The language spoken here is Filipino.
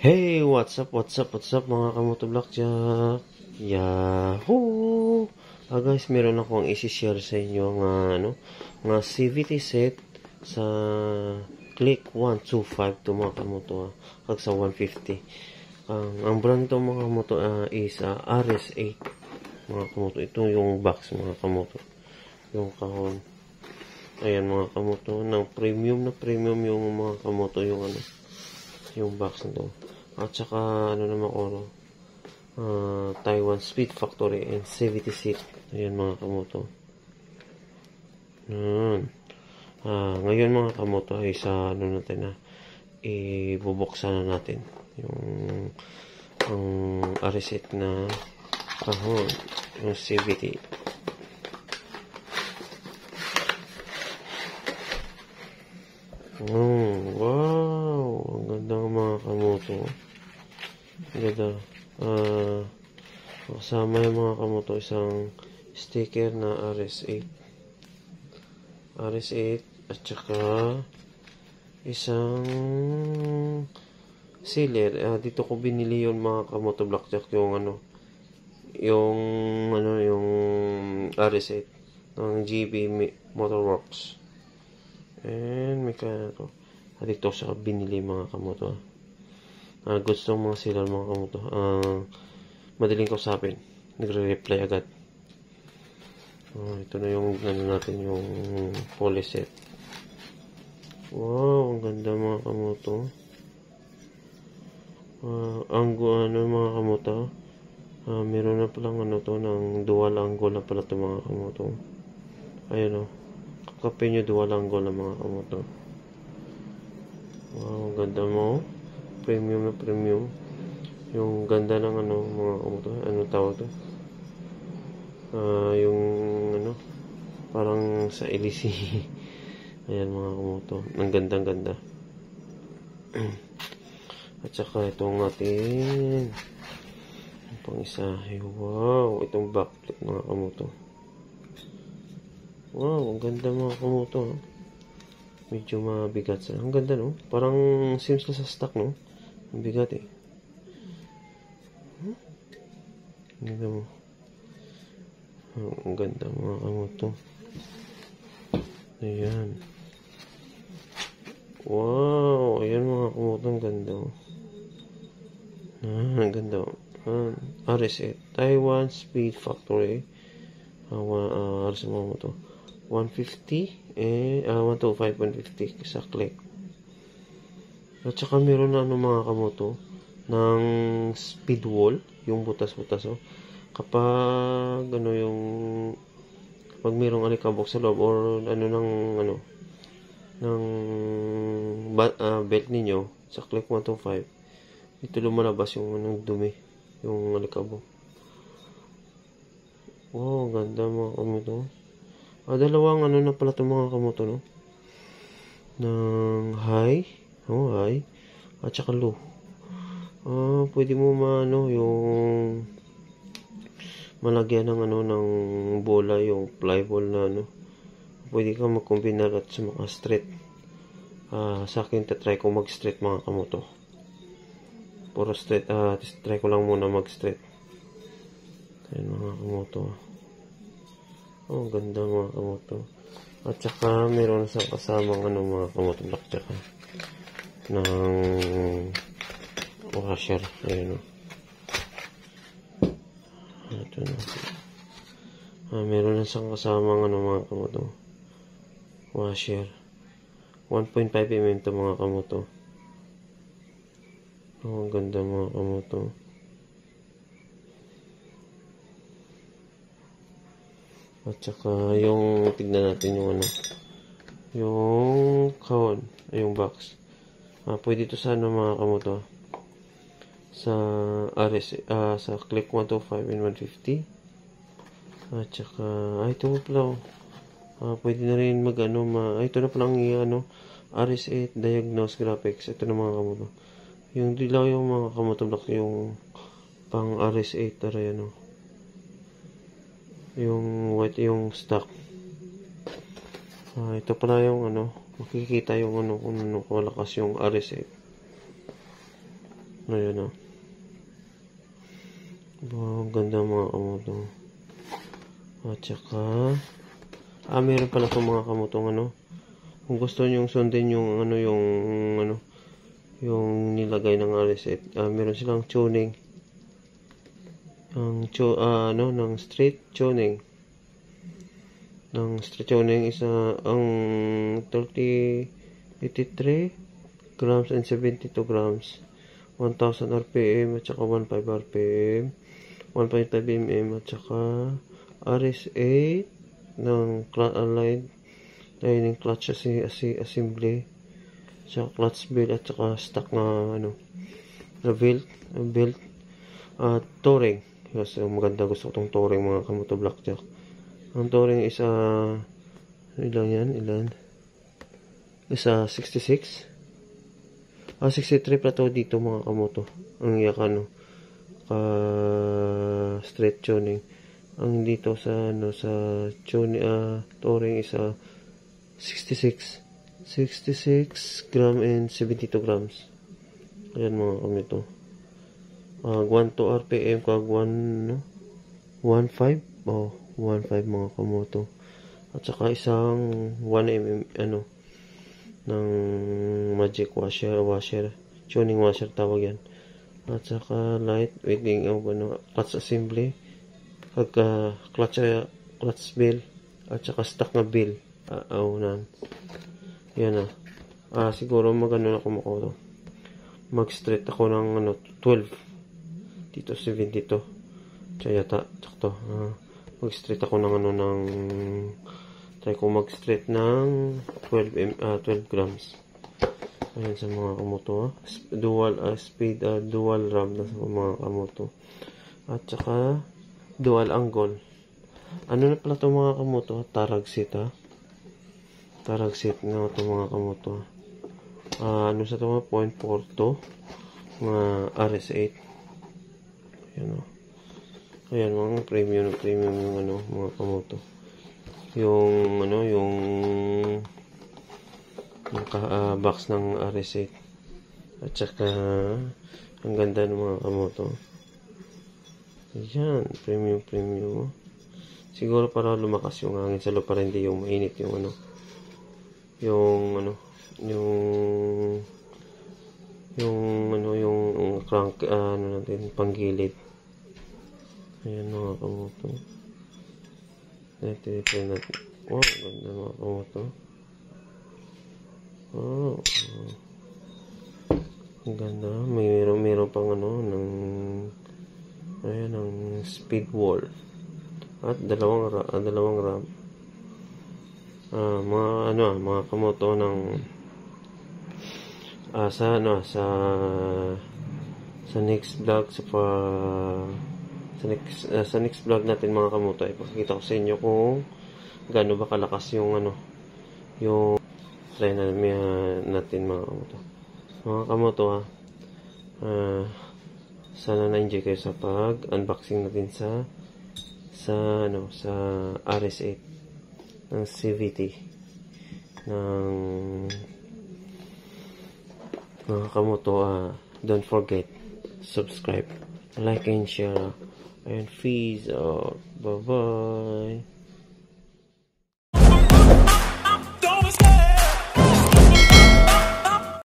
Hey, what's up mga kamoto Blackjack? Yahoo! Guys, meron akong isi-share sa inyo nga CVT set sa Click 125 to mga kamoto, kag sa 150. Ang brand to mga kamoto is RS8 mga kamoto. Ito yung box mga kamoto. Yung kahon. Ayan mga kamoto, ng premium yung mga kamoto, yung box nito. At saka naman ko, Taiwan Speed Factory and CVT seat. Ayan mga kamoto. Ngayon mga kamoto ay sa natin ibubuksan na natin ang RS8 na kahon, yung CVT. Wow! Ang ganda ng mga kamoto. Ang ganda. Kasama yung mga kamoto isang sticker na RS8 at saka isang sealer. Dito ko binili yun mga kamoto Blackjack, yung RS8 ng GB Motorworks. And may to. Dito sa binili mga kamoto. Gusto ng mga sealer mga kamoto. Madaling kausapin. Nagre-reply agad. Ito na yung natin, yung policy set. Wow, ang ganda mga kamoto. Mga kamoto. Meron na palang ng dual angle na pala ito mga kamoto. Ayun kape nyo dual angle na mga kamoto. Wow, ang ganda mo. Premium na premium. Yung ganda ng mga kamoto. Ano tawag to? Yung parang sa LEC. Ayan mga kamoto. Ang ganda. At saka itong ating pang isa. Wow, itong backplate mga kamoto. Wow, ang ganda mga kamoto. Medyo mabigat sa. Ang ganda no? Parang seems na sa stock no? Ang bigat Ang ganda mo. Ang ganda mga kamoto. Ayan. Wow, ayan mga kamoto. Ang ganda ang ganda RS8 Taiwan Speed Factory. RS mga kamoto 150 125 150 sa Click. At saka meron na mga kamoto ng speed wall, yung butas-butas kapag kapag mayroong alikabok sa loob or ng belt ninyo sa Click 125, ito lumalabas yung dumi, yung alikabok. Wow, ganda mga kamoto. Dalawang na pala itong mga kamoto ng high at saka low. Pwede mo yung malagyan ng bola, yung fly ball na pwede kang mag-combinar at sa mga straight. Sa akin tatry ko mag-straight mga kamoto. Puro straight. Try ko lang muna mag-straight. Ayan mga kamoto. Ganda mga kamoto. At saka meron sa kasamang mga kamoto Blackjack ng washer. Ayan ito na. Meron na siyang kasamang mga kamoto washer. 1.5 mm ito mga kamoto. Ang ganda mga kamoto. At saka yung tignan natin yung kahon, yung box. Pwede ito sa mga kamoto. Sa sa Click 125 and 150. At saka ito pala pwede na rin ito na palang RS8 Diagnose Graphics. Ito na mga kamoto. Yung dilaw yung mga kamoto block, yung pang RS8 yung white yung stock. Ito pala yung makikita yung kung malakas yung RS8. Ayan o. Ganda mga kamoto. At saka, meron pala itong mga kamotong ano. Kung gusto nyo sundin yung ano, yung nilagay ng RS8, meron silang tuning. Ng straight tuning. Ng straight tuning is ang 83 grams and 72 grams. 1000 RPM at saka 15 RPM. 1.5 mm at saka RS8 ng lining clutch assembly, saka clutch belt at saka stock na belt at touring. Yes, maganda, gusto ko tong touring mga kamoto blackjack. Ang touring is ilan is 66 63 pa to dito mga kamoto. Ang straight tuning. Ang dito sa tuning touring is 66 gram and 72 grams. Ayan mga kamoto. 1 to RPM kag 1 1.5 1.5 mga kamoto. At saka isang 1 mm ng magic washer, tuning washer tawag yan. At saka light weighting clutch assembly, clutch bell at saka stock na bell. Yan siguro ako mag-straight ako ng 12 dito 72 yata sakto. Mag-straight ako ng try ko mag-straight ng 12 grams. Ayan sa mga kamoto. Dual speed, dual ram na sa mga kamoto. At saka dual angle. Ano na pala itong mga kamoto? Tarag seat Tarag seat na itong mga kamoto. Ano sa ito mga 0.42 mga RS8. Ayan Ayan mga premium yung mga kamoto. Yung box ng RS8 at saka ang ganda ng mga kamoto. Ayan, premium. Siguro para lumakas yung hangin sa loob para hindi yung mainit yung crank natin panggilid. Ayan mga kamoto. Natin. Wow, ganda mga kamoto. Ang ganda. Mayroon pang ng speed wall. At dalawang RAM. Mga kamoto ng sa next vlog sa next vlog natin mga kamoto, ipakikita ko sa inyo kung gaano ba kalakas yung try natin mga kamoto. Sana na-enjoy kayo sa pag-unboxing natin sa RS8 ng CVT ng mga kamoto. Don't forget subscribe, like and share, and peace out. Bye bye.